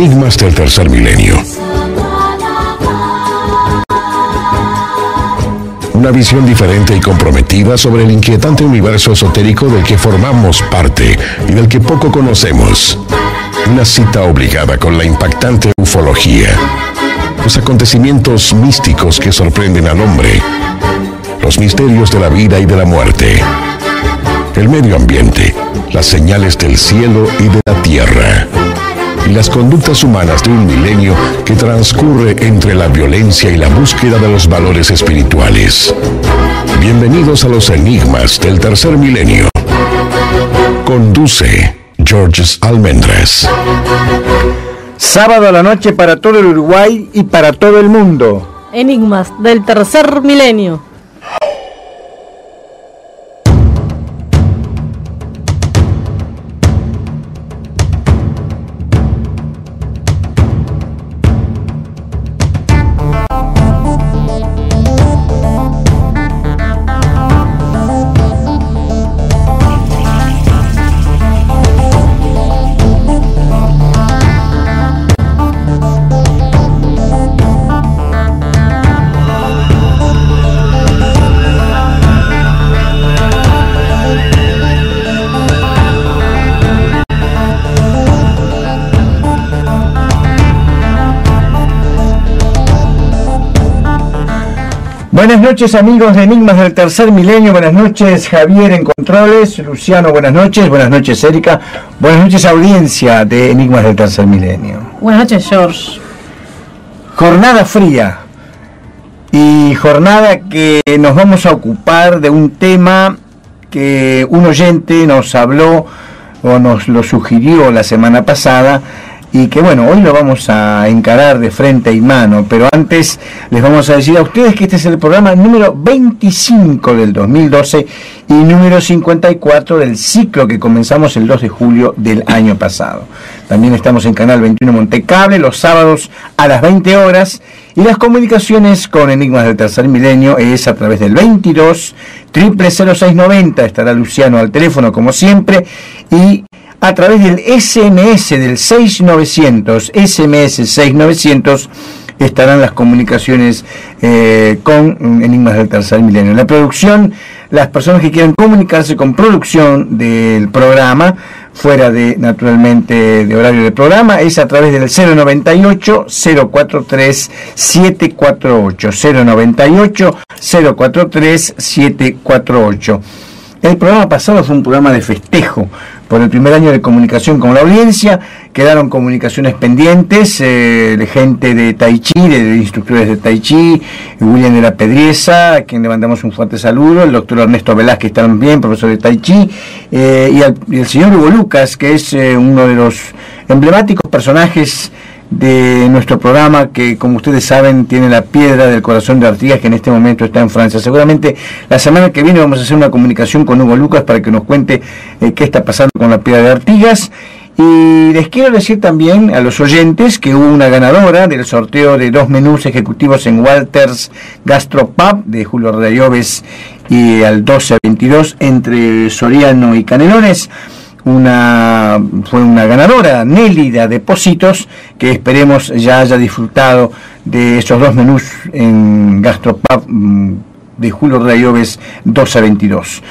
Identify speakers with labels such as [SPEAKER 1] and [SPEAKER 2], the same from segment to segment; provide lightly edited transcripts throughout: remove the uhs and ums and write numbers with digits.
[SPEAKER 1] Enigmas del tercer milenio. Una visión diferente y comprometida sobre el inquietante universo esotérico del que formamos parte y del que poco conocemos. Una cita obligada con la impactante ufología. Los acontecimientos místicos que sorprenden al hombre. Los misterios de la vida y de la muerte. El medio ambiente, las señales del cielo y de la tierra. Y las conductas humanas de un milenio que transcurre entre la violencia y la búsqueda de los valores espirituales. Bienvenidos a los enigmas del tercer milenio. Conduce Georges Almendras.
[SPEAKER 2] Sábado a la noche para todo el Uruguay y para todo el mundo.
[SPEAKER 3] Enigmas del tercer milenio.
[SPEAKER 2] Buenas noches, amigos de Enigmas del tercer milenio. Buenas noches, Javier en controles. Luciano, buenas noches. Buenas noches, Erika. Buenas noches, audiencia de Enigmas del tercer milenio.
[SPEAKER 3] Buenas noches, George.
[SPEAKER 2] Jornada fría y jornada que nos vamos a ocupar de un tema que un oyente nos habló o nos lo sugirió la semana pasada, y que bueno, hoy lo vamos a encarar de frente y mano, pero antes les vamos a decir a ustedes que este es el programa número 25 del 2012 y número 54 del ciclo que comenzamos el 2 de julio del año pasado. También estamos en Canal 21 Montecable los sábados a las 20 horas, y las comunicaciones con Enigmas del tercer milenio es a través del 22 000690, estará Luciano al teléfono como siempre, y a través del SMS del 6900, SMS 6900, estarán las comunicaciones con Enigmas del tercer milenio. La producción, las personas que quieran comunicarse con producción del programa, fuera de, naturalmente, de horario del programa, es a través del 098 043 748, 098 043 748. El programa pasado fue un programa de festejo por el primer año de comunicación con la audiencia. Quedaron comunicaciones pendientes de gente de Tai Chi, de instructores de Tai Chi, William de la Pedriesa, a quien le mandamos un fuerte saludo, el doctor Ernesto Velázquez también, profesor de Tai Chi, y el señor Hugo Lucas, que es uno de los emblemáticos personajes de nuestro programa, que como ustedes saben tiene la piedra del corazón de Artigas, que en este momento está en Francia. Seguramente la semana que viene vamos a hacer una comunicación con Hugo Lucas para que nos cuente qué está pasando con la piedra de Artigas. Y les quiero decir también a los oyentes que hubo una ganadora del sorteo de 2 menús ejecutivos en Walters Gastropub de Julio Rodríguez y al 12-22 entre Soriano y Canelones. Fue una ganadora, Nelly de Depósitos, que esperemos ya haya disfrutado de esos 2 menús en Gastropub de Julio Rodríguez 12-22.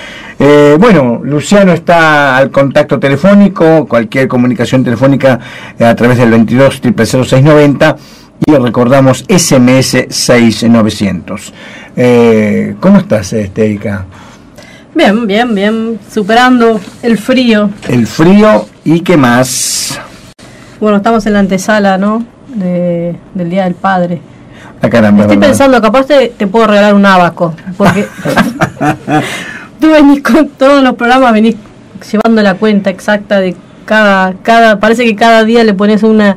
[SPEAKER 2] Bueno, Luciano está al contacto telefónico, cualquier comunicación telefónica a través del 22 000690, y recordamos SMS 6900. ¿Cómo estás, Erika?
[SPEAKER 3] Bien, superando el frío.
[SPEAKER 2] El frío, ¿y qué más?
[SPEAKER 3] Bueno, estamos en la antesala, ¿no? Del Día del Padre.
[SPEAKER 2] Caramba,
[SPEAKER 3] estoy pensando, capaz te puedo regalar un abaco, porque tú venís con todos los programas, venís llevando la cuenta exacta de parece que cada día le pones una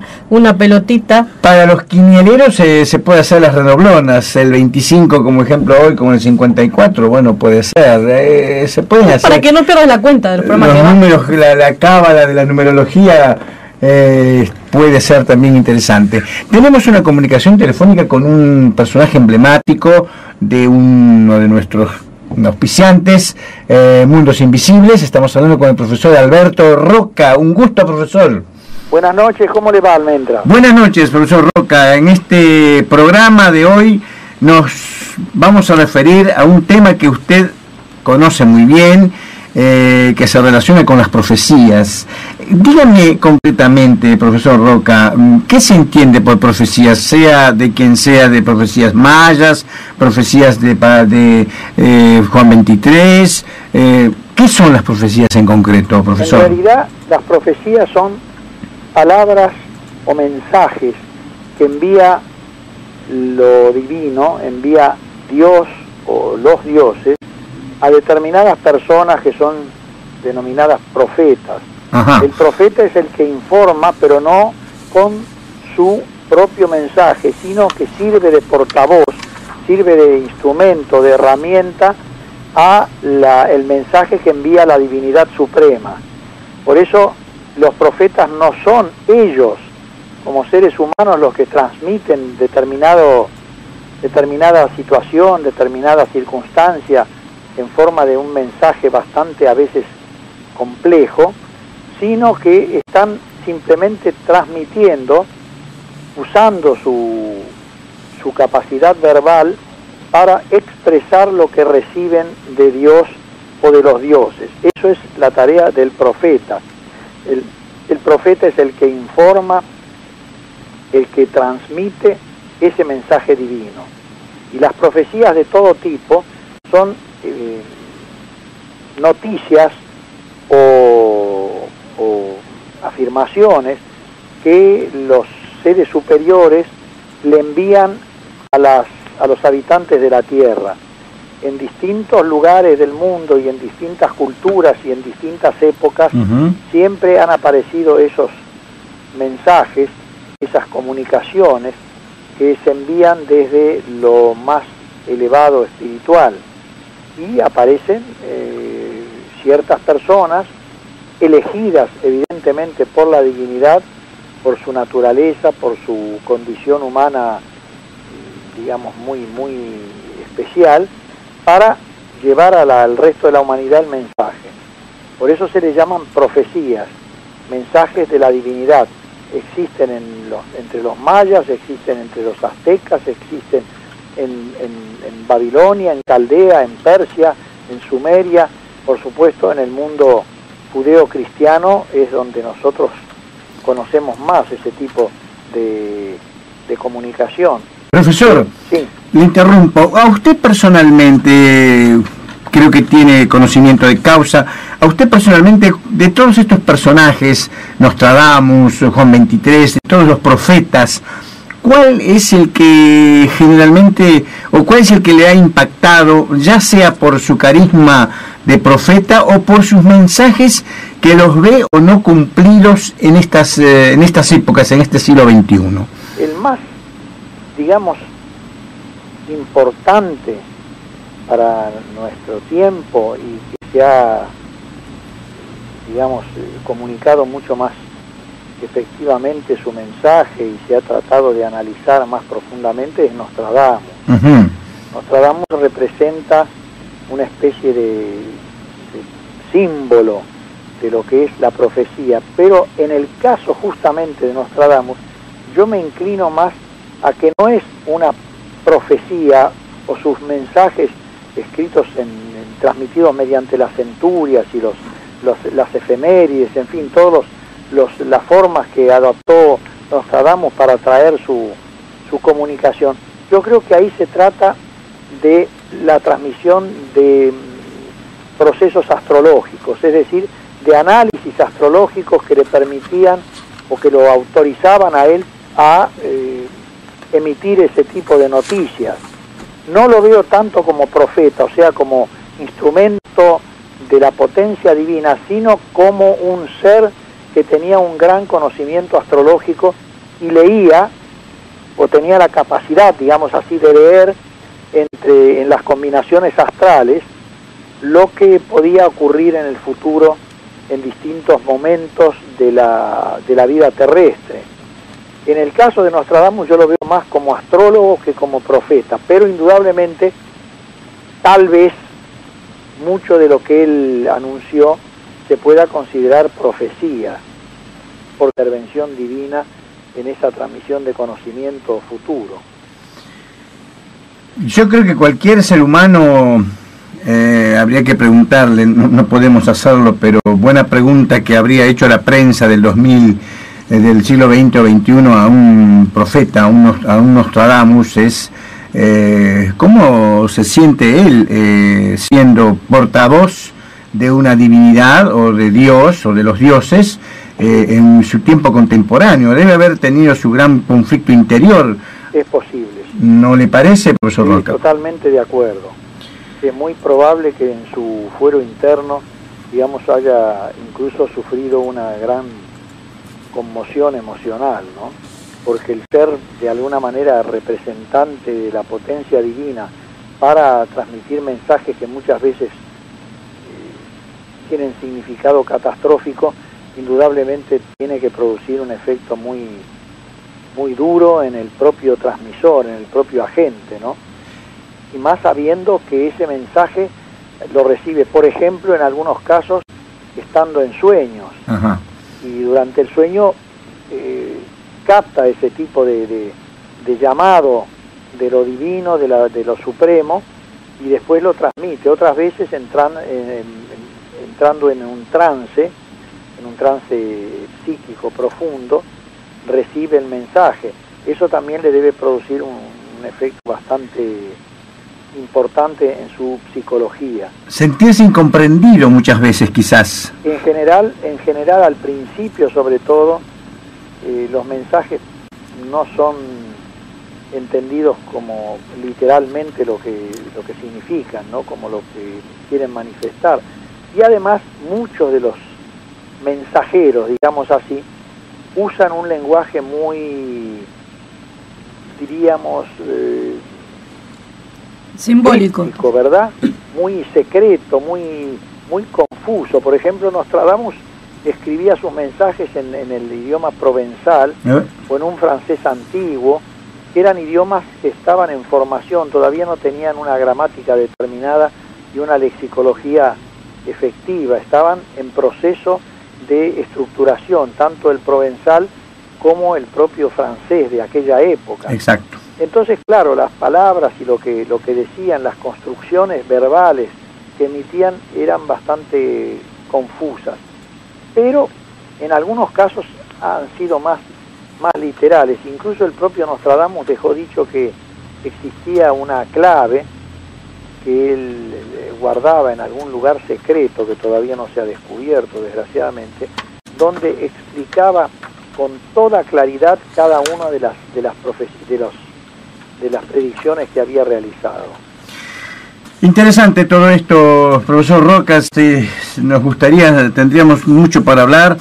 [SPEAKER 3] pelotita.
[SPEAKER 2] Para los quinieleros se puede hacer las redoblonas, el 25 como ejemplo hoy, como el 54, bueno, puede ser, se pueden hacer.
[SPEAKER 3] Para que no pierdas la cuenta del programa.
[SPEAKER 2] Los números, la cábala de la numerología puede ser también interesante. Tenemos una comunicación telefónica con un personaje emblemático de uno de nuestros auspiciantes, Mundos Invisibles. Estamos hablando con el profesor Alberto Roca. Un gusto, profesor.
[SPEAKER 4] Buenas noches, ¿cómo le va, Almendra?
[SPEAKER 2] Buenas noches, profesor Roca. En este programa de hoy nos vamos a referir a un tema que usted conoce muy bien, que se relaciona con las profecías. Dígame concretamente, profesor Roca, ¿qué se entiende por profecías? Sea de quien sea, de profecías mayas, profecías de Juan 23, ¿qué son las profecías en concreto, profesor?
[SPEAKER 4] En realidad, las profecías son palabras o mensajes que envía lo divino, envía Dios o los dioses a determinadas personas que son denominadas profetas. Ajá. El profeta es el que informa, pero no con su propio mensaje, sino que sirve de portavoz, sirve de instrumento, de herramienta a el mensaje que envía la divinidad suprema. Por eso los profetas no son ellos, como seres humanos, los que transmiten determinada situación, determinada circunstancia, en forma de un mensaje bastante a veces complejo, sino que están simplemente transmitiendo, usando su capacidad verbal para expresar lo que reciben de Dios o de los dioses. Eso es la tarea del profeta. El profeta es el que informa, el que transmite ese mensaje divino. Y las profecías de todo tipo son noticias o afirmaciones que los seres superiores le envían a los habitantes de la tierra. En distintos lugares del mundo y en distintas culturas y en distintas épocas, siempre han aparecido esos mensajes, esas comunicaciones que se envían desde lo más elevado espiritual, y aparecen ciertas personas elegidas evidentemente por la divinidad, por su naturaleza, por su condición humana, digamos, muy especial, para llevar al resto de la humanidad el mensaje. Por eso se le llaman profecías, mensajes de la divinidad. Existen entre los mayas, existen entre los aztecas, existen en Babilonia, en Caldea, en Persia, en Sumeria, por supuesto en el mundo judeo-cristiano es donde nosotros conocemos más ese tipo de comunicación.
[SPEAKER 2] Profesor,
[SPEAKER 4] sí.
[SPEAKER 2] Le interrumpo. A usted personalmente, creo que tiene conocimiento de causa, a usted personalmente, de todos estos personajes, Nostradamus, Juan 23, de todos los profetas, ¿cuál es el que generalmente, o cuál es el que le ha impactado, ya sea por su carisma de profeta o por sus mensajes que los ve o no cumplidos en estas épocas, en este siglo XXI?
[SPEAKER 4] El más, digamos, importante para nuestro tiempo y que se ha, digamos, comunicado mucho más efectivamente su mensaje y se ha tratado de analizar más profundamente es Nostradamus. Nostradamus representa una especie de símbolo de lo que es la profecía, pero en el caso justamente de Nostradamus yo me inclino más a que no es una profecía o sus mensajes escritos transmitidos mediante las centurias y las efemérides, en fin, todos las formas que adoptó Nostradamus para traer su comunicación. Yo creo que ahí se trata de la transmisión de procesos astrológicos, es decir, de análisis astrológicos que le permitían o que lo autorizaban a él a emitir ese tipo de noticias. No lo veo tanto como profeta, o sea, como instrumento de la potencia divina, sino como un ser que tenía un gran conocimiento astrológico y leía, o tenía la capacidad, digamos así, de leer en las combinaciones astrales lo que podía ocurrir en el futuro en distintos momentos de la vida terrestre. En el caso de Nostradamus yo lo veo más como astrólogo que como profeta, pero indudablemente tal vez mucho de lo que él anunció se pueda considerar profecía. por intervención divina en esa transmisión de conocimiento futuro.
[SPEAKER 2] Yo creo que cualquier ser humano, habría que preguntarle, no podemos hacerlo, pero buena pregunta que habría hecho la prensa del 2000, del siglo XX o XXI a un profeta, a un Nostradamus, es cómo se siente él siendo portavoz de una divinidad o de Dios o de los dioses en su tiempo contemporáneo. Debe haber tenido su gran conflicto interior.
[SPEAKER 4] Es posible.
[SPEAKER 2] ¿No le parece, profesor Roca?
[SPEAKER 4] Totalmente de acuerdo. Es muy probable que en su fuero interno, digamos, haya incluso sufrido una gran conmoción emocional, ¿no? Porque el ser de alguna manera representante de la potencia divina para transmitir mensajes que muchas veces tienen significado catastrófico, indudablemente tiene que producir un efecto muy duro en el propio transmisor, en el propio agente, ¿no? Y más sabiendo que ese mensaje lo recibe, por ejemplo, en algunos casos, estando en sueños.
[SPEAKER 2] Ajá.
[SPEAKER 4] Y durante el sueño capta ese tipo de llamado de lo divino, de lo supremo, y después lo transmite. Otras veces entrando en un trance psíquico profundo, recibe el mensaje. Eso también le debe producir un efecto bastante importante en su psicología.
[SPEAKER 2] Sentirse incomprendido muchas veces, quizás.
[SPEAKER 4] En general al principio, sobre todo, los mensajes no son entendidos como literalmente lo que significan, ¿no? Como lo que quieren manifestar. Y además muchos de los mensajeros, digamos así, usan un lenguaje muy, diríamos,
[SPEAKER 3] simbólico,
[SPEAKER 4] místico, ¿verdad? Muy secreto, muy confuso. Por ejemplo, Nostradamus escribía sus mensajes en el idioma provenzal o en un francés antiguo, que eran idiomas que estaban en formación, todavía no tenían una gramática determinada y una lexicología efectiva, estaban en proceso de estructuración, tanto el provenzal como el propio francés de aquella época.
[SPEAKER 2] Exacto.
[SPEAKER 4] Entonces, claro, las palabras y lo que decían, las construcciones verbales que emitían eran bastante confusas, pero en algunos casos han sido más literales. Incluso el propio Nostradamus dejó dicho que existía una clave que él guardaba en algún lugar secreto que todavía no se ha descubierto, desgraciadamente, donde explicaba con toda claridad cada una de las predicciones que había realizado.
[SPEAKER 2] Interesante todo esto, profesor Roca. Tendríamos mucho para hablar,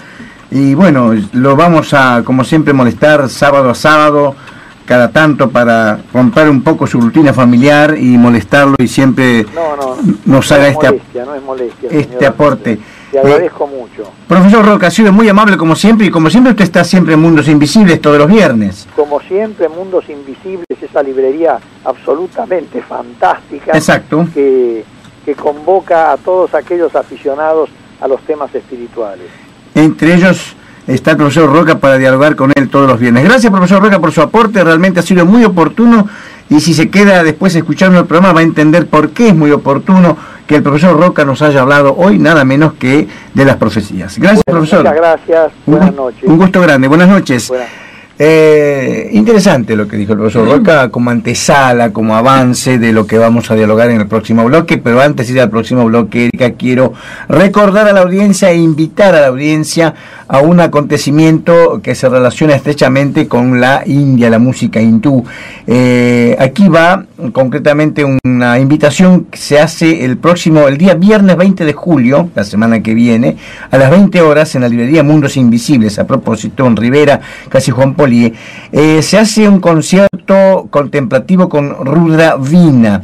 [SPEAKER 2] y bueno, lo vamos a, como siempre, molestar sábado a sábado, cada tanto, para romper un poco su rutina familiar y molestarlo, y siempre nos haga este aporte.
[SPEAKER 4] Te agradezco mucho.
[SPEAKER 2] Profesor Roca, ha sido muy amable como siempre, y como siempre usted está siempre en Mundos Invisibles todos los viernes.
[SPEAKER 4] Como siempre, Mundos Invisibles, esa librería absolutamente fantástica.
[SPEAKER 2] Exacto.
[SPEAKER 4] Que convoca a todos aquellos aficionados a los temas espirituales.
[SPEAKER 2] Entre ellos está el profesor Roca para dialogar con él todos los viernes. Gracias, profesor Roca, por su aporte, realmente ha sido muy oportuno, y si se queda después escuchando el programa va a entender por qué es muy oportuno que el profesor Roca nos haya hablado hoy nada menos que de las profecías. Gracias, profesor.
[SPEAKER 4] Muchas gracias, buenas noches.
[SPEAKER 2] Un gusto grande, buenas noches.
[SPEAKER 4] Buenas.
[SPEAKER 2] Interesante lo que dijo el profesor Roca, como antesala, como avance de lo que vamos a dialogar en el próximo bloque. Pero antes de ir al próximo bloque, Erika, quiero recordar a la audiencia e invitar a la audiencia a un acontecimiento que se relaciona estrechamente con la India, la música hindú. Aquí va concretamente una invitación que se hace el día viernes 20 de julio, la semana que viene, a las 20 horas en la librería Mundos Invisibles, a propósito, en Rivera, casi Juan Polié. Se hace un concierto contemplativo con Rudra Vina.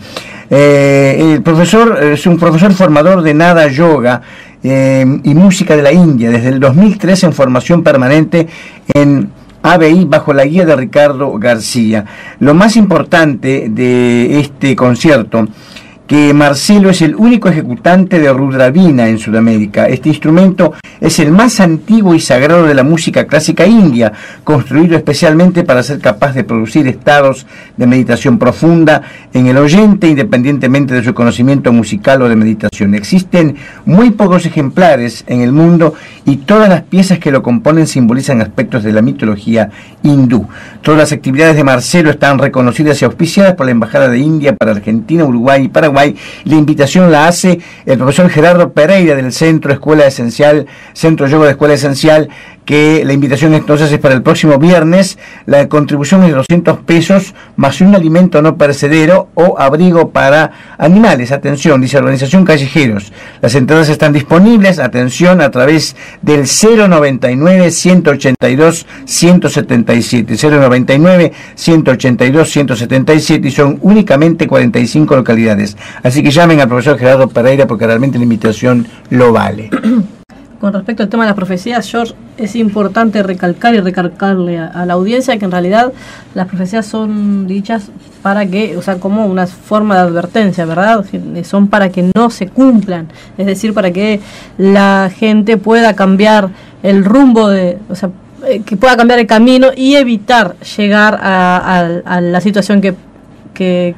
[SPEAKER 2] El profesor es un profesor formador de Nada Yoga y música de la India, desde el 2003 en formación permanente en ABI bajo la guía de Ricardo García. Lo más importante de este concierto que Marcelo es el único ejecutante de Rudravina en Sudamérica. Este instrumento es el más antiguo y sagrado de la música clásica india, construido especialmente para ser capaz de producir estados de meditación profunda en el oyente, independientemente de su conocimiento musical o de meditación. Existen muy pocos ejemplares en el mundo y todas las piezas que lo componen simbolizan aspectos de la mitología hindú. Todas las actividades de Marcelo están reconocidas y auspiciadas por la Embajada de India para Argentina, Uruguay y Paraguay. La invitación la hace el profesor Gerardo Pereira del Centro Yoga de Escuela Esencial, que la invitación entonces es para el próximo viernes. La contribución es de 200 pesos más un alimento no perecedero o abrigo para animales. Atención, dice Organización Callejeros. Las entradas están disponibles, atención, a través del 099-182-177. 099-182-177 y son únicamente 45 localidades. Así que llamen al profesor Gerardo Pereira porque realmente la invitación lo vale.
[SPEAKER 3] Con respecto al tema de las profecías, George, es importante recalcar y recalcarle a la audiencia que en realidad las profecías son dichas para que, o sea, como una forma de advertencia, ¿verdad? Son para que no se cumplan, es decir, para que la gente pueda cambiar el rumbo que pueda cambiar el camino y evitar llegar a la situación que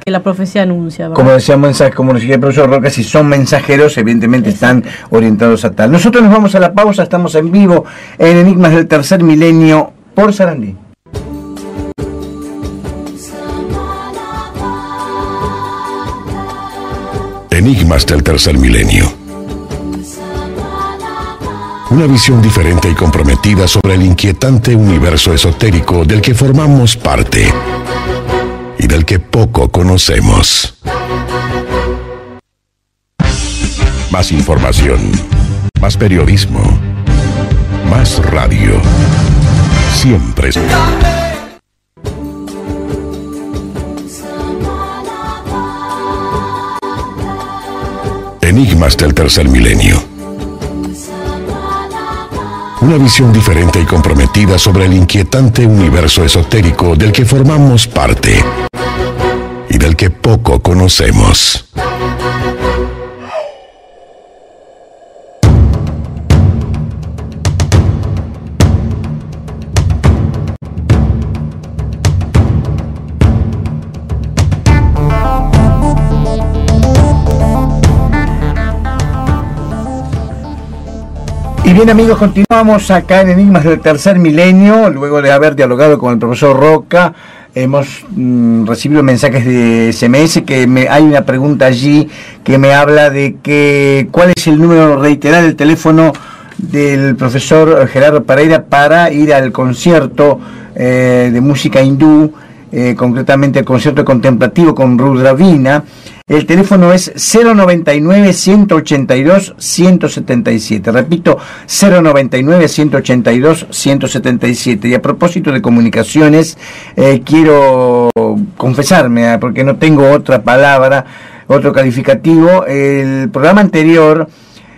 [SPEAKER 3] la profecía anuncia, ¿verdad? Como decía mensaje,
[SPEAKER 2] como nos decía el profesor Roca, si son mensajeros, evidentemente están orientados a tal. Nosotros nos vamos a la pausa, estamos en vivo en Enigmas del Tercer Milenio por Sarandí.
[SPEAKER 1] Enigmas del Tercer Milenio. Una visión diferente y comprometida sobre el inquietante universo esotérico del que formamos parte y del que poco conocemos. Más información, más periodismo, más radio. Siempre es... Enigmas del Tercer Milenio. Una visión diferente y comprometida sobre el inquietante universo esotérico del que formamos parte y del que poco conocemos.
[SPEAKER 2] Y bien, amigos, continuamos acá en Enigmas del Tercer Milenio. Luego de haber dialogado con el profesor Roca, hemos recibido mensajes de SMS hay una pregunta allí que me habla de que cuál es el número, reiterar el teléfono del profesor Gerardo Pereira para ir al concierto de música hindú, concretamente el concierto contemplativo con Rudravina. El teléfono es 099-182-177. Repito, 099-182-177. Y a propósito de comunicaciones, quiero confesarme, porque no tengo otra palabra, otro calificativo. El programa anterior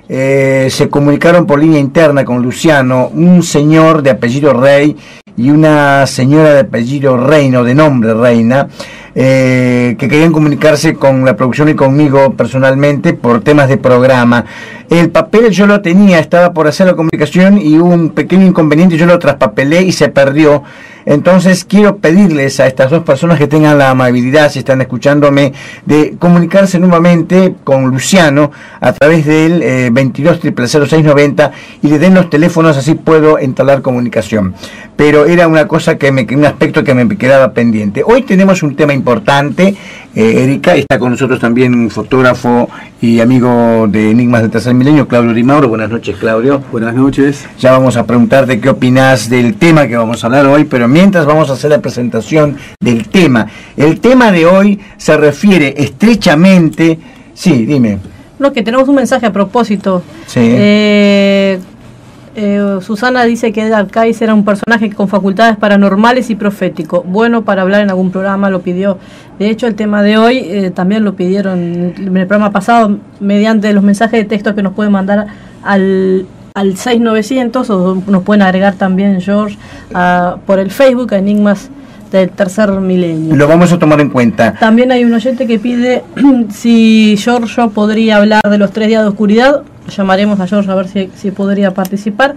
[SPEAKER 2] se comunicaron por línea interna con Luciano, un señor de apellido Rey y una señora de apellido Reina, o de nombre Reina, que querían comunicarse con la producción y conmigo personalmente por temas de programa. El papel yo lo tenía, estaba por hacer la comunicación y hubo un pequeño inconveniente, yo lo traspapelé y se perdió. Entonces quiero pedirles a estas dos personas que tengan la amabilidad, si están escuchándome, de comunicarse nuevamente con Luciano a través del 22 00690 y le den los teléfonos, así puedo entablar comunicación. Pero era una cosa un aspecto que me quedaba pendiente. Hoy tenemos un tema importante. Erika, está con nosotros también un fotógrafo y amigo de Enigmas del Tercer Milenio, Claudio Di Mauro. Buenas noches, Claudio.
[SPEAKER 5] Buenas noches.
[SPEAKER 2] Ya vamos a preguntarte qué opinás del tema que vamos a hablar hoy, pero mientras vamos a hacer la presentación del tema. El tema de hoy se refiere estrechamente... Sí, dime.
[SPEAKER 3] No, que tenemos un mensaje a propósito.
[SPEAKER 2] Sí.
[SPEAKER 3] Susana dice que Edgar Cayce era un personaje con facultades paranormales y profético, bueno para hablar en algún programa, lo pidió. De hecho, el tema de hoy también lo pidieron en el programa pasado mediante los mensajes de texto que nos pueden mandar al 6900, o nos pueden agregar también, George, por el Facebook, a Enigmas del tercer milenio.
[SPEAKER 2] Lo vamos a tomar en cuenta.
[SPEAKER 3] También hay un oyente que pide si Giorgio podría hablar de los 3 días de oscuridad. Llamaremos a Giorgio a ver si podría participar.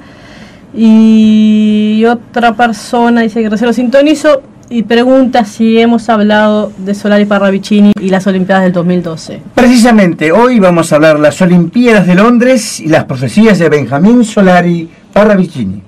[SPEAKER 3] Y otra persona dice que recién lo sintonizo y pregunta si hemos hablado de Solari Parravicini y las Olimpiadas del 2012.
[SPEAKER 2] Precisamente hoy vamos a hablar de las Olimpiadas de Londres y las profecías de Benjamín Solari Parravicini.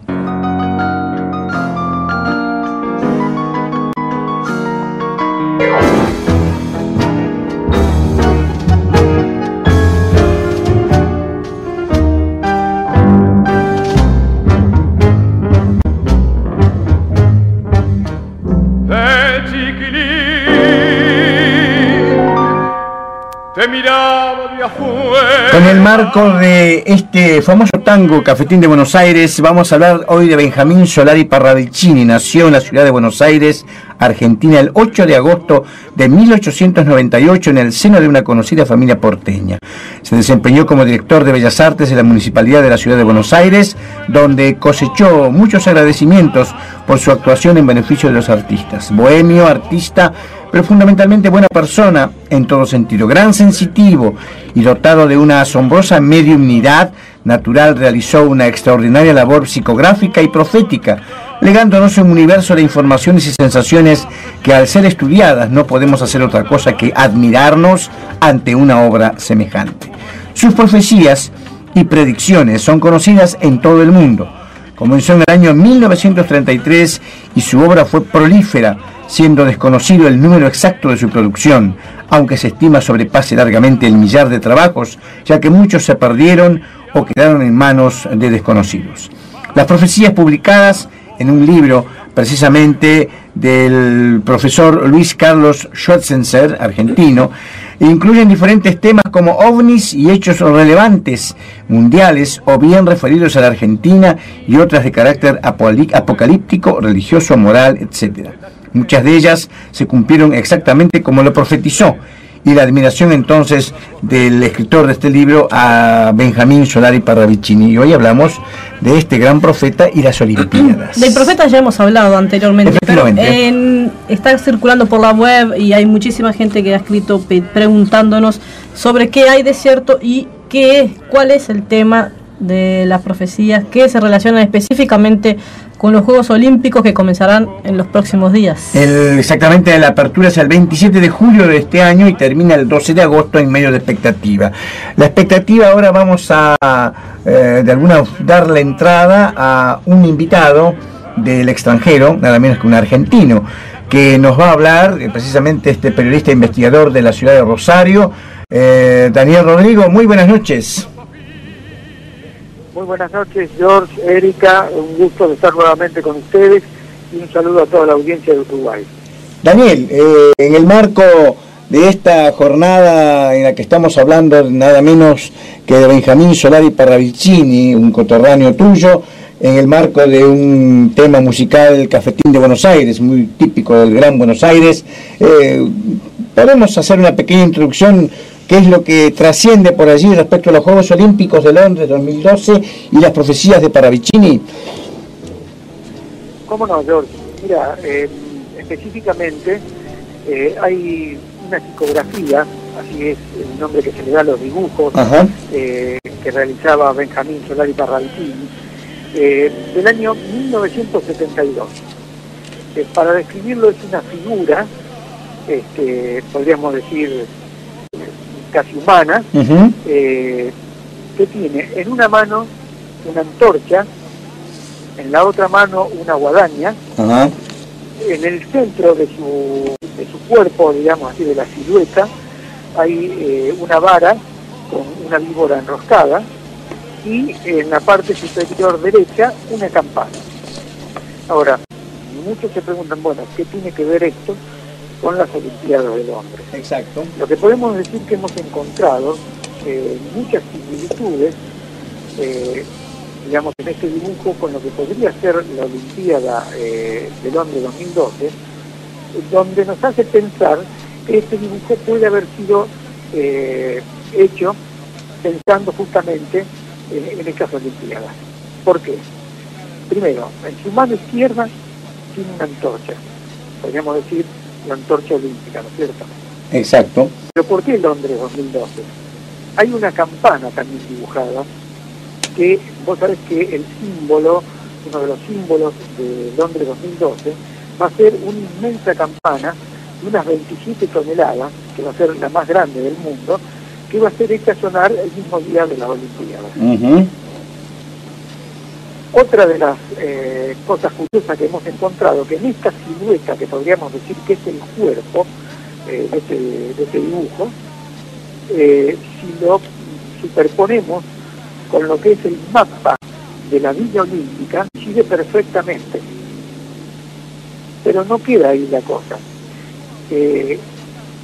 [SPEAKER 2] Con el marco de este famoso tango Cafetín de Buenos Aires, vamos a hablar hoy de Benjamín Solari Parravicini. Nació en la ciudad de Buenos Aires, Argentina, el 8 de agosto de 1898 en el seno de una conocida familia porteña. Se desempeñó como director de Bellas Artes de la Municipalidad de la ciudad de Buenos Aires, donde cosechó muchos agradecimientos por su actuación en beneficio de los artistas. Bohemio, artista, pero fundamentalmente buena persona en todo sentido, gran sensitivo y dotado de una asombrosa mediumnidad natural, realizó una extraordinaria labor psicográfica y profética, legándonos un universo de informaciones y sensaciones que al ser estudiadas no podemos hacer otra cosa que admirarnos ante una obra semejante. Sus profecías y predicciones son conocidas en todo el mundo. Comenzó en el año 1933 y su obra fue prolífera, siendo desconocido el número exacto de su producción, aunque se estima sobrepase largamente el millar de trabajos, ya que muchos se perdieron o quedaron en manos de desconocidos. Las profecías publicadas en un libro precisamente del profesor Luis Carlos Schwarzenegger, argentino, incluyen diferentes temas como ovnis y hechos relevantes mundiales o bien referidos a la Argentina y otras de carácter apocalíptico, religioso, moral, etc. Muchas de ellas se cumplieron exactamente como lo profetizó, y la admiración entonces del escritor de este libro a Benjamín Solari Parravicini. Y hoy hablamos de este gran profeta y las Olimpiadas.
[SPEAKER 3] Del profeta ya hemos hablado anteriormente, pero está circulando por la web y hay muchísima gente que ha escrito preguntándonos sobre qué hay de cierto y cuál es el tema de las profecías que se relacionan específicamente con los Juegos Olímpicos que comenzarán en los próximos días.
[SPEAKER 2] Exactamente, la apertura es el 27 de julio de este año y termina el 12 de agosto en medio de expectativa. La expectativa, ahora vamos a de alguna dar la entrada a un invitado del extranjero, nada menos que un argentino, que nos va a hablar precisamente este periodista investigador de la ciudad de Rosario, Daniel Rodrigo. Muy buenas noches.
[SPEAKER 4] Muy buenas noches, George, Erika, un gusto de estar nuevamente con ustedes y un saludo a toda la audiencia de Uruguay.
[SPEAKER 2] Daniel, en el marco de esta jornada en la que estamos hablando nada menos que de Benjamín Solari Parravicini, un coterráneo tuyo, en el marco de un tema musical Cafetín de Buenos Aires, muy típico del Gran Buenos Aires, podemos hacer una pequeña introducción. ¿Qué es lo que trasciende por allí respecto a los Juegos Olímpicos de Londres 2012 y las profecías de Parravicini?
[SPEAKER 4] ¿Cómo no, George? Mira, específicamente hay una psicografía, así es el nombre que se le da a los dibujos, que realizaba Benjamín Solari Parravicini, del año 1972. Para describirlo es una figura, podríamos decir, casi humana, que tiene en una mano una antorcha, en la otra mano una guadaña, en el centro de su cuerpo, digamos así, de la silueta, hay una vara con una víbora enroscada y en la parte superior derecha una campana. Ahora, muchos se preguntan, bueno, ¿qué tiene que ver esto con las Olimpiadas de Londres?
[SPEAKER 2] Exacto.
[SPEAKER 4] Lo que podemos decir que hemos encontrado muchas similitudes, digamos, en este dibujo con lo que podría ser la Olimpiada de Londres 2012, donde nos hace pensar que este dibujo puede haber sido hecho pensando justamente en estas Olimpiadas. ¿Por qué? Primero, en su mano izquierda tiene una antorcha podríamos decir, la antorcha olímpica, ¿no es cierto?
[SPEAKER 2] Exacto.
[SPEAKER 4] Pero ¿por qué Londres 2012? Hay una campana también dibujada, que vos sabés que el símbolo, uno de los símbolos de Londres 2012, va a ser una inmensa campana de unas 27 toneladas, que va a ser la más grande del mundo, que va a ser hecha sonar el mismo día de las Olimpiadas. Otra de las cosas curiosas que hemos encontrado, que en esta silueta, que podríamos decir que es el cuerpo de este dibujo, si lo superponemos con lo que es el mapa de la Villa Olímpica, sigue perfectamente. Pero no queda ahí la cosa.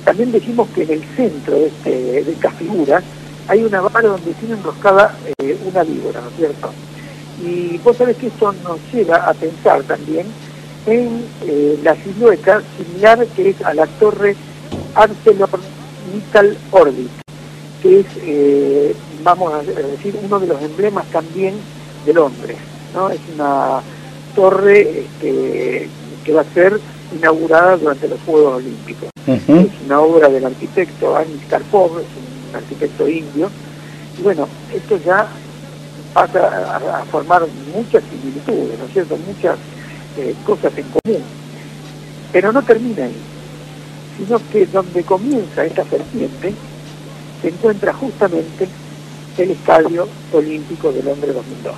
[SPEAKER 4] También decimos que en el centro de estas figuras hay una vara donde tiene enroscada una víbora, ¿no es cierto? Y vos sabés que esto nos lleva a pensar también en la silueta similar que es a la torre ArcelorMittal Orbit, que es, vamos a decir, uno de los emblemas también de Londres, ¿no? Es una torre que va a ser inaugurada durante los Juegos Olímpicos. Es una obra del arquitecto Anis Karpov, es un arquitecto indio, y bueno, esto ya pasa a formar muchas similitudes, ¿no es cierto?, muchas cosas en común, pero no termina ahí, sino que donde comienza esta serpiente se encuentra justamente el Estadio Olímpico de Londres 2002.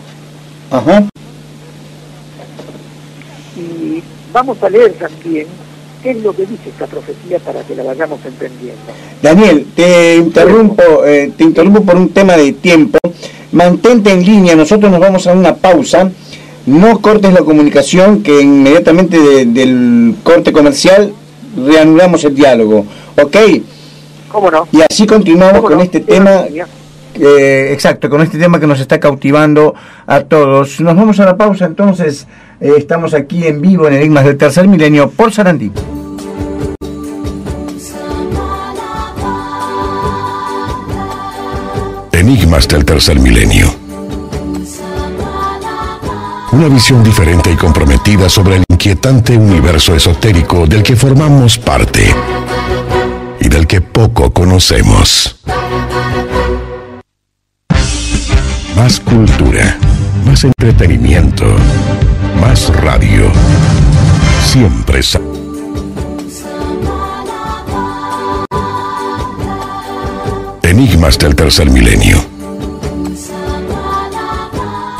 [SPEAKER 4] Y vamos a leer también qué es lo que dice esta profecía para que la vayamos entendiendo.
[SPEAKER 2] Daniel, te interrumpo por un tema de tiempo. Mantente en línea, nosotros nos vamos a una pausa. No cortes la comunicación, que inmediatamente del corte comercial reanudamos el diálogo. ¿Ok?
[SPEAKER 4] ¿Cómo no?
[SPEAKER 2] Y así continuamos con este tema.
[SPEAKER 4] Línea.
[SPEAKER 2] Exacto, con este tema que nos está cautivando a todos. Nos vamos a la pausa, entonces. Estamos aquí en vivo en Enigmas del Tercer Milenio por Sarandí.
[SPEAKER 1] Enigmas del Tercer Milenio. Una visión diferente y comprometida sobre el inquietante universo esotérico del que formamos parte y del que poco conocemos. Más cultura, más entretenimiento, más radio. Siempre Enigmas del Tercer Milenio.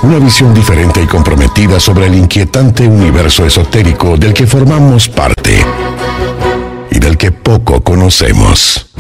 [SPEAKER 1] Una visión diferente y comprometida sobre el inquietante universo esotérico del que formamos parte y del que poco conocemos.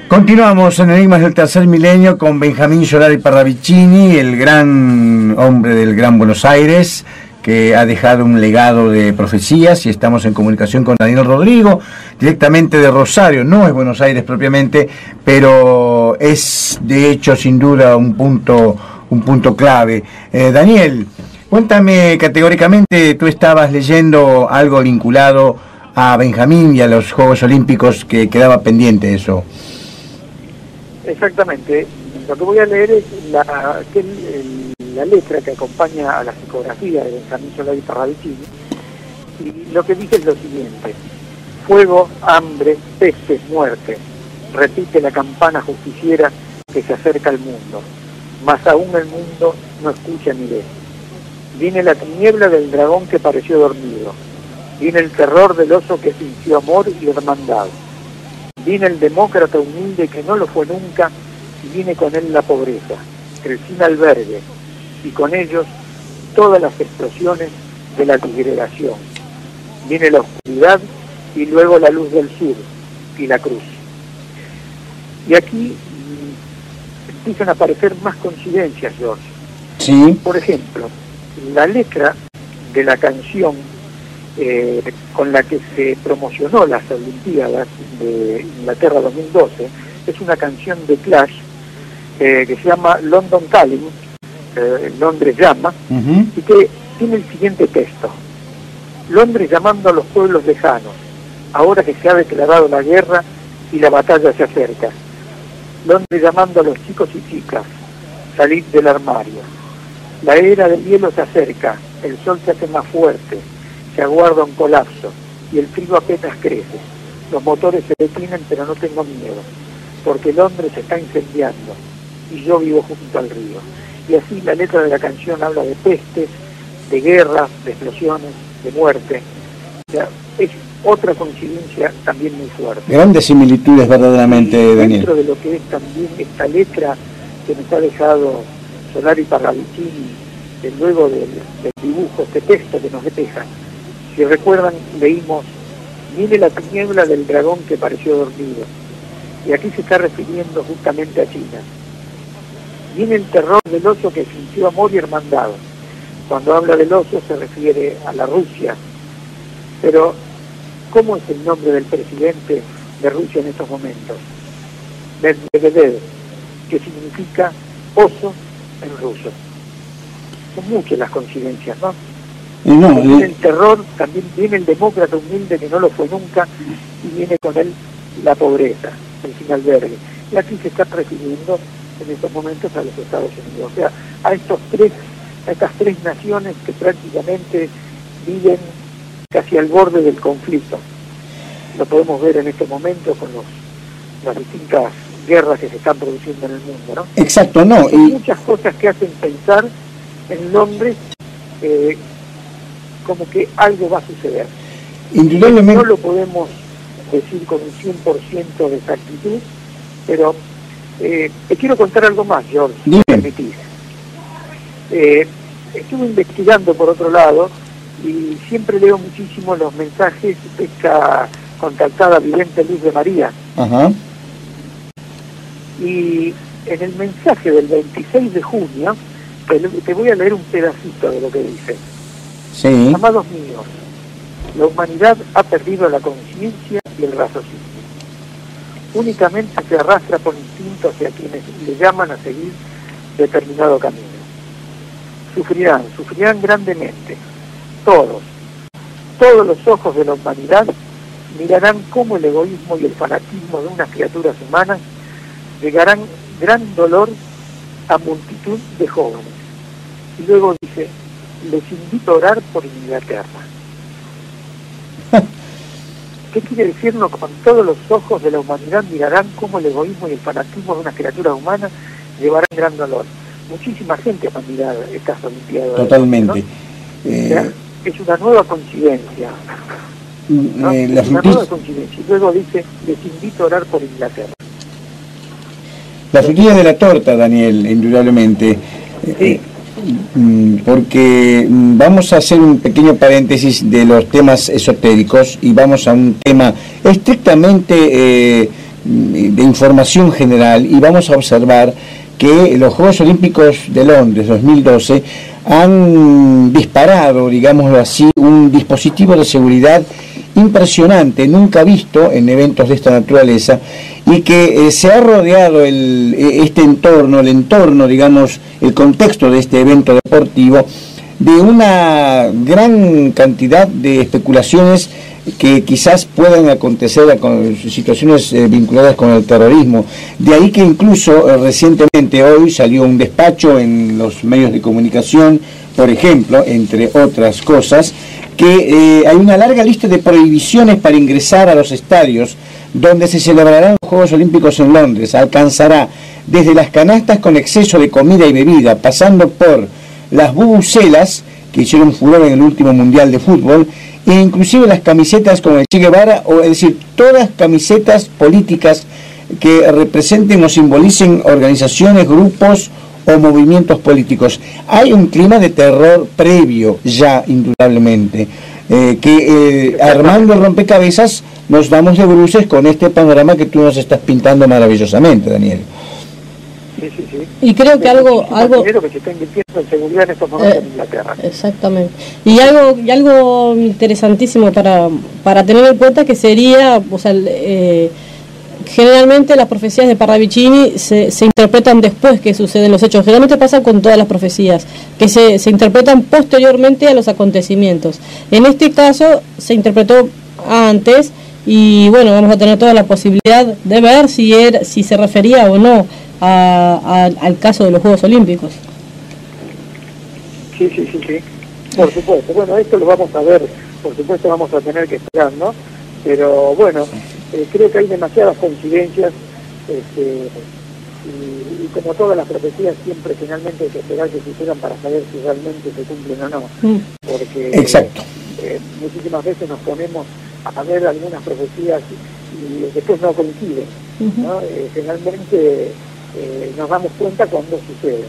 [SPEAKER 2] Continuamos en Enigmas del Tercer Milenio con Benjamín Solari Parravicini, el gran hombre del Gran Buenos Aires, que ha dejado un legado de profecías, y estamos en comunicación con Daniel Rodrigo, directamente de Rosario. No es Buenos Aires propiamente, pero es de hecho sin duda un punto clave. Daniel, cuéntame categóricamente, tú estabas leyendo algo vinculado a Benjamín y a los Juegos Olímpicos, que quedaba pendiente eso.
[SPEAKER 4] Exactamente. Lo que voy a leer es la letra que acompaña a la psicografía de Benjamín Solari Parravicini, y lo que dice es lo siguiente: fuego, hambre, peste, muerte, repite la campana justiciera que se acerca al mundo, mas aún el mundo no escucha ni ve. Viene la tiniebla del dragón que pareció dormido, viene el terror del oso que fingió amor y hermandad, viene el demócrata humilde que no lo fue nunca, y viene con él la pobreza, el sin albergue, y con ellos todas las explosiones de la disgregación. Viene la oscuridad y luego la luz del sur y la cruz. Y aquí empiezan a aparecer más coincidencias, George.
[SPEAKER 2] Sí.
[SPEAKER 4] Por ejemplo, la letra de la canción con la que se promocionó las Olimpiadas de Inglaterra 2012 es una canción de Clash que se llama London Calling, Londres llama, y que tiene el siguiente texto: Londres llamando a los pueblos lejanos, ahora que se ha declarado la guerra y la batalla se acerca. Londres llamando a los chicos y chicas, salid del armario. La era del hielo se acerca, el sol se hace más fuerte, se aguarda un colapso y el frío apenas crece. Los motores se detienen, pero no tengo miedo, porque Londres se está incendiando y yo vivo junto al río. Y así la letra de la canción habla de pestes, de guerras, de explosiones, de muerte. O sea, es otra coincidencia también muy fuerte.
[SPEAKER 2] Grandes similitudes verdaderamente, Daniel.
[SPEAKER 4] Dentro de lo que es también esta letra que nos ha dejado Solari Parravicini, luego del dibujo, este texto que nos deja. Si recuerdan, leímos: viene la tiniebla del dragón que pareció dormido. Y aquí se está refiriendo justamente a China. Viene el terror del oso que fingió amor y hermandad. Cuando habla del oso se refiere a la Rusia. Pero, ¿cómo es el nombre del presidente de Rusia en estos momentos? Medvedev, que significa oso en ruso. Son muchas las coincidencias, ¿no? Viene el terror, también viene el demócrata humilde que no lo fue nunca, y viene con él la pobreza, el sin albergue. Y aquí se está refiriendo en estos momentos a los Estados Unidos, o sea, a estas tres naciones que prácticamente viven casi al borde del conflicto. Lo podemos ver en estos momentos con las distintas guerras que se están produciendo en el mundo, ¿no?
[SPEAKER 2] Exacto, no.
[SPEAKER 4] Hay muchas cosas que hacen pensar en Londres como que algo va a suceder.
[SPEAKER 2] Indudablemente.
[SPEAKER 4] No lo podemos decir con un 100% de exactitud, pero te quiero contar algo más, George, si me permitís. Estuve investigando por otro lado y siempre leo muchísimo los mensajes de esta contactada vidente Luz de María.
[SPEAKER 2] Ajá.
[SPEAKER 4] Y en el mensaje del 26 de junio, te voy a leer un pedacito de lo que dice.
[SPEAKER 2] Sí.
[SPEAKER 4] Amados míos, la humanidad ha perdido la conciencia y el raciocinio. Únicamente se arrastra por instinto hacia quienes le llaman a seguir determinado camino. Sufrirán grandemente. Todos los ojos de la humanidad mirarán cómo el egoísmo y el fanatismo de unas criaturas humanas llegarán gran dolor a multitud de jóvenes. Y luego dice: les invito a orar por Inglaterra. ¿Qué quiere decirnos? Con todos los ojos de la humanidad mirarán cómo el egoísmo y el fanatismo de unas criaturas humanas llevarán gran dolor. Muchísima gente va a mirar estas Olimpiadas.
[SPEAKER 2] Totalmente.
[SPEAKER 4] ¿No? O sea, es una nueva coincidencia. ¿No? Es una nueva coincidencia. Y luego dice: les invito a orar por Inglaterra.
[SPEAKER 2] La frutilla de la torta, Daniel, indudablemente.
[SPEAKER 4] Sí.
[SPEAKER 2] Porque vamos a hacer un pequeño paréntesis de los temas esotéricos y vamos a un tema estrictamente de información general, y vamos a observar que los Juegos Olímpicos de Londres 2012 han disparado, digámoslo así, un dispositivo de seguridad impresionante, nunca visto en eventos de esta naturaleza, y que se ha rodeado este entorno, digamos, el contexto de este evento deportivo, de una gran cantidad de especulaciones que quizás puedan acontecer con situaciones vinculadas con el terrorismo. De ahí que incluso recientemente, hoy, salió un despacho en los medios de comunicación, por ejemplo, entre otras cosas, que hay una larga lista de prohibiciones para ingresar a los estadios donde se celebrarán los Juegos Olímpicos en Londres. Alcanzará desde las canastas con exceso de comida y bebida, pasando por las bubucelas, que hicieron furor en el último Mundial de Fútbol, e inclusive las camisetas como el Che Guevara, es decir, todas camisetas políticas que representen o simbolicen organizaciones, grupos o movimientos políticos. Hay un clima de terror previo ya, indudablemente, armando el rompecabezas nos damos de bruces con este panorama que tú nos estás pintando maravillosamente, Daniel.
[SPEAKER 4] Sí.
[SPEAKER 3] Y creo que algo
[SPEAKER 4] dinero que se está invirtiendo en seguridad en estos momentos en Inglaterra.
[SPEAKER 3] Exactamente. Y algo interesantísimo para tener en cuenta, que sería, o sea, generalmente las profecías de Parravicini se interpretan después que suceden los hechos. Generalmente pasa con todas las profecías, que se interpretan posteriormente a los acontecimientos. En este caso se interpretó antes y bueno, vamos a tener toda la posibilidad de ver si se refería o no al caso de los Juegos Olímpicos.
[SPEAKER 4] Sí. Por supuesto. Bueno, esto lo vamos a ver, por supuesto vamos a tener que esperar, ¿no? Pero bueno, creo que hay demasiadas coincidencias y como todas las profecías siempre finalmente hay que esperar que sucedan para saber si realmente se cumplen o no. Porque
[SPEAKER 2] exacto.
[SPEAKER 4] Muchísimas veces nos ponemos a ver algunas profecías y después no coinciden, ¿no? Generalmente nos damos cuenta cuando sucede.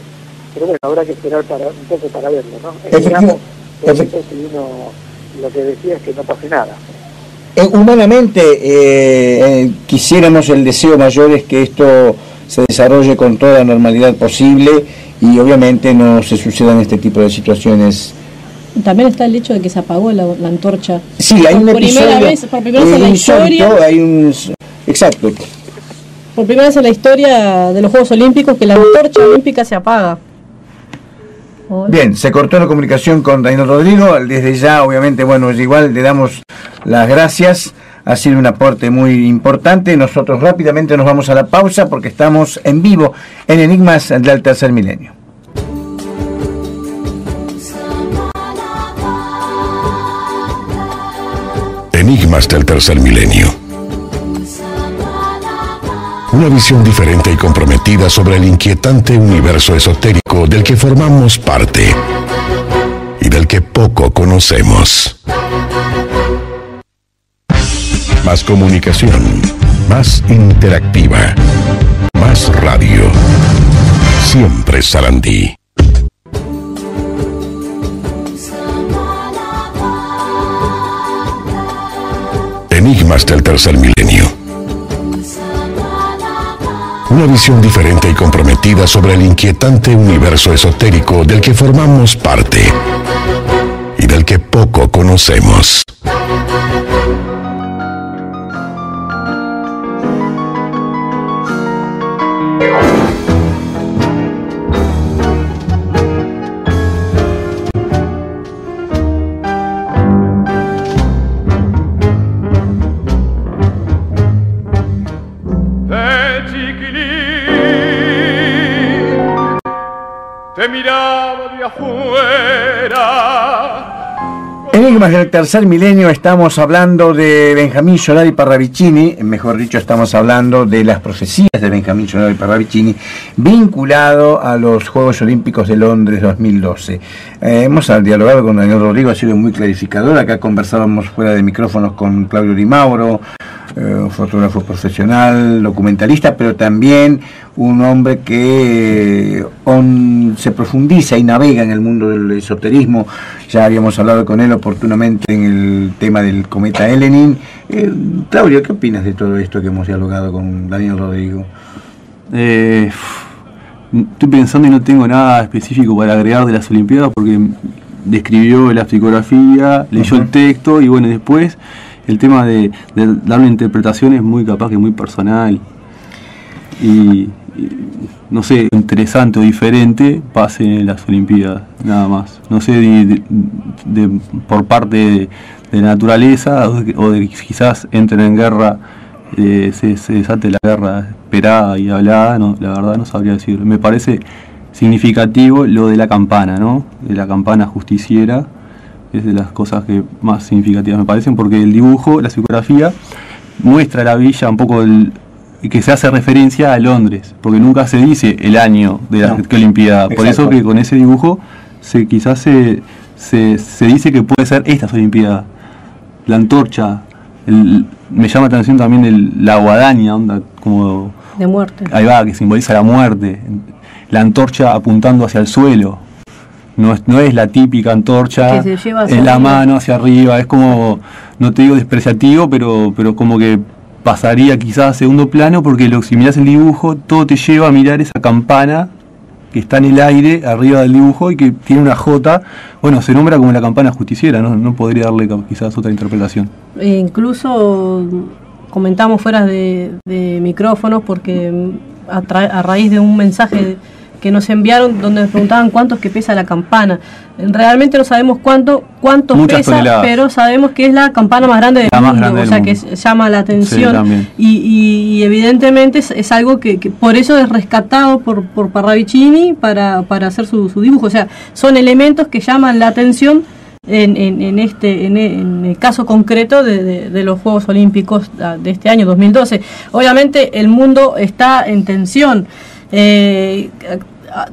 [SPEAKER 4] Pero bueno, habrá que esperar un poco para verlo, ¿no? Esperamos, si uno lo que decía es que no pase nada.
[SPEAKER 2] Humanamente quisiéramos, el deseo mayor es que esto se desarrolle con toda la normalidad posible y obviamente no se sucedan este tipo de situaciones.
[SPEAKER 3] También está el hecho de que se apagó la antorcha.
[SPEAKER 2] Sí, hay un episodio,
[SPEAKER 3] por primera vez en la historia.
[SPEAKER 2] Exacto.
[SPEAKER 3] Por primera vez en la historia de los Juegos Olímpicos que la antorcha olímpica se apaga.
[SPEAKER 2] Bien, se cortó la comunicación con Daniel Rodrigo. Desde ya, obviamente, bueno, igual le damos las gracias. Ha sido un aporte muy importante. Nosotros rápidamente nos vamos a la pausa porque estamos en vivo en Enigmas del Tercer Milenio.
[SPEAKER 1] Enigmas del Tercer Milenio. Una visión diferente y comprometida sobre el inquietante universo esotérico del que formamos parte y del que poco conocemos. Más comunicación, más interactiva, más radio. Siempre Sarandí. Enigmas del Tercer Milenio. Una visión diferente y comprometida sobre el inquietante universo esotérico del que formamos parte y del que poco conocemos.
[SPEAKER 2] Enigmas del Tercer Milenio, estamos hablando de Benjamín Solari Parravicini, mejor dicho, estamos hablando de las profecías de Benjamín Solari Parravicini vinculado a los Juegos Olímpicos de Londres 2012. Hemos dialogado con Daniel Rodrigo, ha sido muy clarificador. Acá conversábamos fuera de micrófonos con Claudio Di Mauro, fotógrafo profesional, documentalista, pero también un hombre que se profundiza y navega en el mundo del esoterismo. Ya habíamos hablado con él oportunamente en el tema del cometa Elenin. Claudio, ¿qué opinas de todo esto que hemos dialogado con Daniel Rodrigo?
[SPEAKER 5] Estoy pensando y no tengo nada específico para agregar de las Olimpiadas porque describió la psicografía, leyó el texto y bueno, después el tema de dar una interpretación es muy capaz que muy personal y no sé, interesante o diferente pase en las Olimpiadas, nada más. No sé por parte de la naturaleza o de quizás entren en guerra, se desate la guerra esperada y hablada, no, la verdad no sabría decir. Me parece significativo lo de la campana, ¿no? De la campana justiciera. Es de las cosas que más significativas me parecen, porque el dibujo, la psicografía, muestra la villa un poco que se hace referencia a Londres, porque nunca se dice el año de la Olimpiada. Por eso que con ese dibujo quizás se dice que puede ser estas Olimpiadas. La antorcha, me llama la atención también la guadaña, onda como
[SPEAKER 3] de muerte.
[SPEAKER 5] Ahí va, que simboliza la muerte. La antorcha apuntando hacia el suelo. No es la típica antorcha en la mano hacia arriba, es como, no te digo despreciativo, pero como que pasaría quizás a segundo plano, porque si mirás el dibujo, todo te lleva a mirar esa campana que está en el aire, arriba del dibujo, y que tiene una J, bueno, se nombra como la campana justiciera, no podría darle quizás otra interpretación.
[SPEAKER 3] Incluso comentamos fuera de micrófonos, porque a raíz de un mensaje que nos enviaron donde nos preguntaban cuánto es que pesa la campana. Realmente no sabemos cuánto
[SPEAKER 5] Muchas
[SPEAKER 3] pesa,
[SPEAKER 5] toneladas.
[SPEAKER 3] pero sabemos que es la campana más grande del mundo, o sea que llama la atención.
[SPEAKER 5] Sí,
[SPEAKER 3] y evidentemente es algo que por eso es rescatado por Parravicini para hacer su dibujo. O sea, son elementos que llaman la atención en el caso concreto de los Juegos Olímpicos de este año 2012. Obviamente el mundo está en tensión.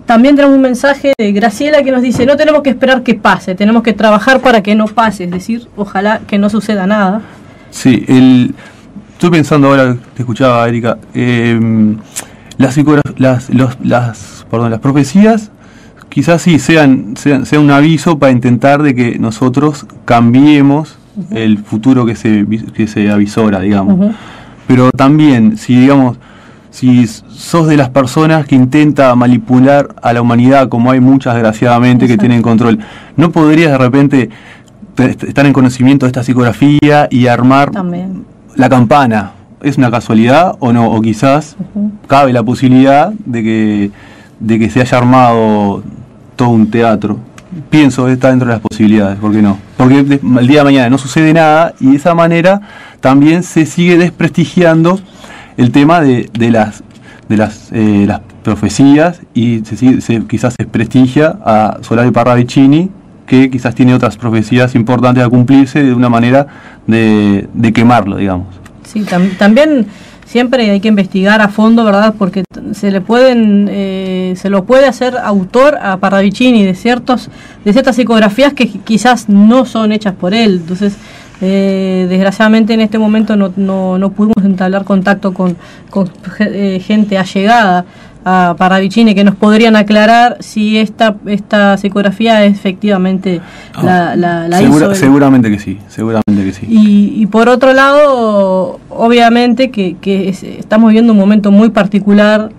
[SPEAKER 3] También tenemos un mensaje de Graciela que nos dice: no tenemos que esperar que pase, tenemos que trabajar para que no pase, es decir, ojalá que no suceda nada.
[SPEAKER 5] Sí, estoy pensando ahora, te escuchaba, Erika, las profecías quizás sí sean un aviso para intentar de que nosotros cambiemos el futuro que se avisora, digamos. Pero también, si sos de las personas que intenta manipular a la humanidad, como hay muchas desgraciadamente que tienen control, ¿no podrías de repente estar en conocimiento de esta psicografía y armar la campana? ¿Es una casualidad o no? O quizás cabe la posibilidad de que se haya armado todo un teatro. Pienso que está dentro de las posibilidades, ¿por qué no? Porque el día de mañana no sucede nada y de esa manera también se sigue desprestigiando el tema de las profecías, y quizás se desprestigia a Solari Parravicini, que quizás tiene otras profecías importantes a cumplirse, de una manera de quemarlo, digamos. Sí,
[SPEAKER 3] también siempre hay que investigar a fondo, ¿verdad? Porque se lo puede hacer autor a Parravicini de ciertas psicografías que quizás no son hechas por él. Entonces, desgraciadamente en este momento no pudimos entablar contacto con gente allegada a Parravicini que nos podrían aclarar si esta psicografía es efectivamente la hizo.
[SPEAKER 5] Seguramente que sí.
[SPEAKER 3] Y por otro lado, obviamente que estamos viviendo un momento muy particular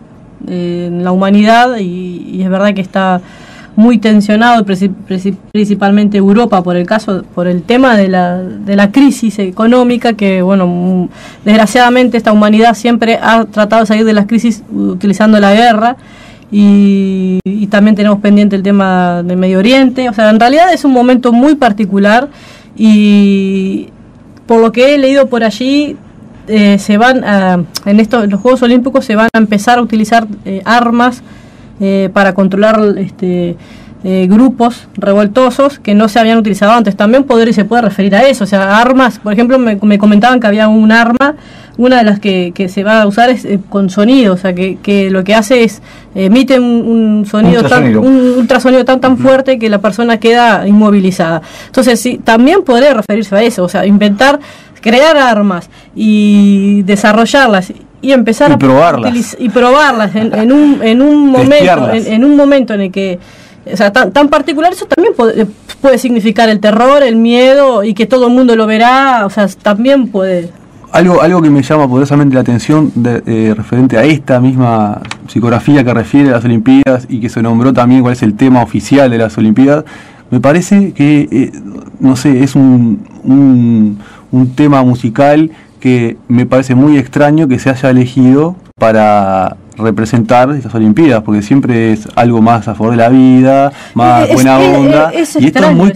[SPEAKER 3] en la humanidad, y es verdad que está muy tensionado, principalmente Europa, por el tema de la crisis económica, que bueno, desgraciadamente esta humanidad siempre ha tratado de salir de las crisis utilizando la guerra, y también tenemos pendiente el tema del Medio Oriente. O sea, en realidad es un momento muy particular, y por lo que he leído por allí, los Juegos Olímpicos se van a empezar a utilizar armas para controlar grupos revoltosos que no se habían utilizado antes. También se puede referir a eso, o sea, armas. Por ejemplo, me comentaban que había un arma, una de las que se va a usar es con sonido, o sea, que lo que hace es emite un sonido un ultrasonido tan fuerte que la persona queda inmovilizada. Entonces sí, también podría referirse a eso, o sea, crear armas y desarrollarlas y empezar a probarlas en un momento en el que, o sea, tan particular, eso también puede significar el terror, el miedo, y que todo el mundo lo verá. O sea, también puede.
[SPEAKER 5] Algo que me llama poderosamente la atención referente a esta misma psicografía que refiere a las Olimpiadas, y que se nombró también cuál es el tema oficial de las Olimpiadas, me parece que no sé, es un tema musical que me parece muy extraño que se haya elegido para representar estas Olimpiadas, porque siempre es algo más a favor de la vida, más buena onda, y esto es muy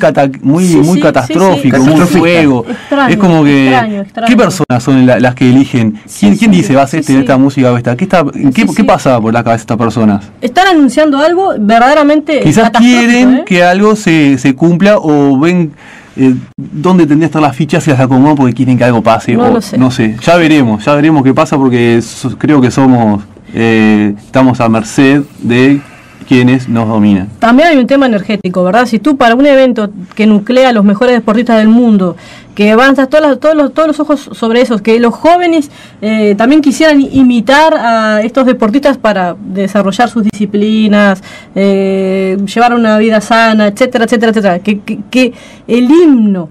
[SPEAKER 5] catastrófico, muy fuego. Es como que extraño. ¿Qué personas son las que eligen? ¿Quién dice va a hacer esta música o esta? ¿Qué pasa por la cabeza de estas personas?
[SPEAKER 3] Están anunciando algo verdaderamente
[SPEAKER 5] quizás quieren que algo se cumpla, o ven dónde tendrían que estar las fichas y las acomodan porque quieren que algo pase. No sé, ya veremos qué pasa, porque creo que estamos a merced de quienes nos dominan.
[SPEAKER 3] También hay un tema energético, ¿verdad? Si tú, para un evento que nuclea a los mejores deportistas del mundo, que van a estar todos los ojos sobre esos, que los jóvenes también quisieran imitar a estos deportistas para desarrollar sus disciplinas, llevar una vida sana, etcétera, etcétera, etcétera, que el himno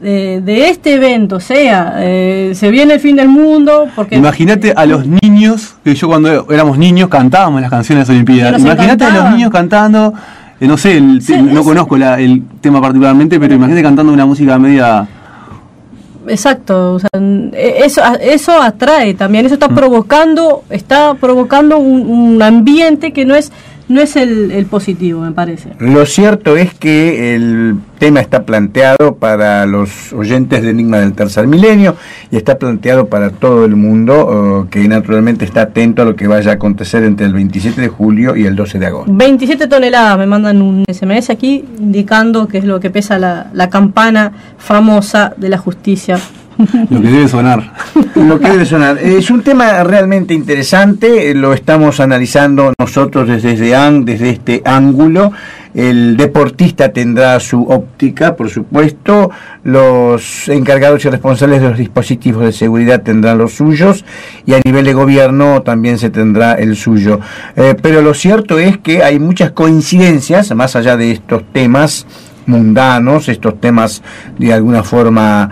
[SPEAKER 3] de este evento sea se viene el fin del mundo, porque
[SPEAKER 5] imagínate a los niños, que yo cuando éramos niños cantábamos las canciones de las Olimpiadas, imagínate a los niños cantando, no sé, no conozco el tema particularmente, pero imagínate cantando una música media
[SPEAKER 3] Exacto, o sea, eso atrae también, eso está provocando un ambiente que no es el positivo, me parece.
[SPEAKER 2] Lo cierto es que el tema está planteado para los oyentes de Enigma del Tercer Milenio y está planteado para todo el mundo, que naturalmente está atento a lo que vaya a acontecer entre el 27 de julio y el 12 de agosto.
[SPEAKER 3] 27 toneladas, me mandan un SMS aquí indicando que es lo que pesa la campana famosa de la justicia.
[SPEAKER 5] Lo que debe sonar.
[SPEAKER 2] Lo que debe sonar. Es un tema realmente interesante, lo estamos analizando nosotros desde este ángulo. El deportista tendrá su óptica, por supuesto, los encargados y responsables de los dispositivos de seguridad tendrán los suyos y a nivel de gobierno también se tendrá el suyo. Pero lo cierto es que hay muchas coincidencias, más allá de estos temas mundanos, estos temas de alguna forma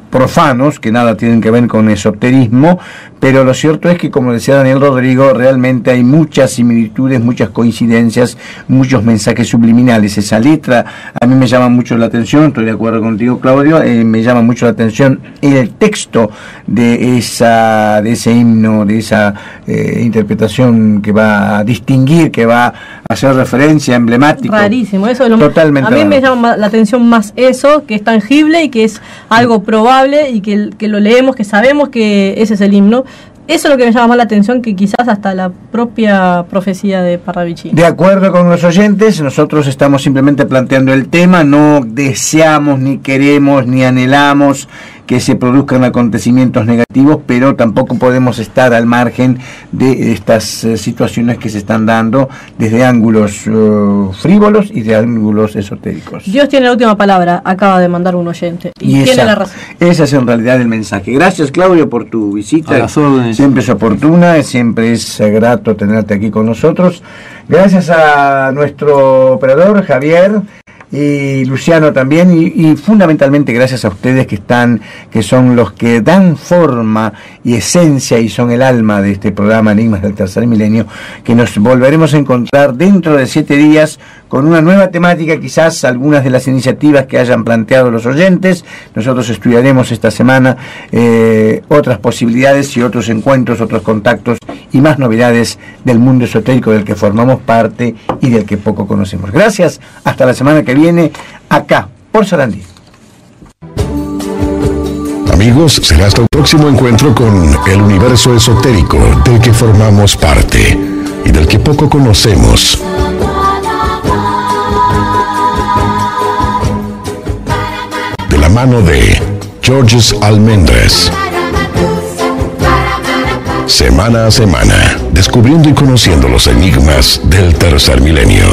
[SPEAKER 2] profanos, que nada tienen que ver con esoterismo, pero lo cierto es que, como decía Daniel Rodrigo, realmente hay muchas similitudes, muchas coincidencias, muchos mensajes subliminales. Esa letra a mí me llama mucho la atención, estoy de acuerdo contigo, Claudio, me llama mucho la atención el texto de ese himno, de esa interpretación que va a distinguir, que va a hacer referencia, emblemático.
[SPEAKER 3] Rarísimo, eso es lo
[SPEAKER 2] totalmente
[SPEAKER 3] a mí
[SPEAKER 2] raro.
[SPEAKER 3] me llama la atención más eso, que es tangible y que es algo probable y que lo leemos, que sabemos que ese es el himno. Eso es lo que me llama más la atención que quizás hasta la propia profecía de Parravicini.
[SPEAKER 2] De acuerdo con los oyentes, nosotros estamos simplemente planteando el tema, no deseamos, ni queremos, ni anhelamos que se produzcan acontecimientos negativos, pero tampoco podemos estar al margen de estas situaciones que se están dando desde ángulos frívolos y de ángulos esotéricos.
[SPEAKER 3] Dios tiene la última palabra, acaba de mandar un oyente, y tiene la razón.
[SPEAKER 2] Ese es en realidad el mensaje. Gracias, Claudio, por tu visita.
[SPEAKER 5] A las órdenes.
[SPEAKER 2] Siempre es oportuna, siempre es grato tenerte aquí con nosotros. Gracias a nuestro operador, Javier, y Luciano también, y fundamentalmente gracias a ustedes que son los que dan forma y esencia y son el alma de este programa Enigmas del Tercer Milenio, que nos volveremos a encontrar dentro de 7 días con una nueva temática, quizás algunas de las iniciativas que hayan planteado los oyentes. Nosotros estudiaremos esta semana otras posibilidades y otros encuentros, otros contactos y más novedades del mundo esotérico del que formamos parte y del que poco conocemos. Gracias, hasta la semana que viene, acá, por Sarandí.
[SPEAKER 1] Amigos, será hasta un próximo encuentro con el universo esotérico del que formamos parte y del que poco conocemos. De la mano de Georges Almendres. Semana a semana, descubriendo y conociendo los enigmas del tercer milenio.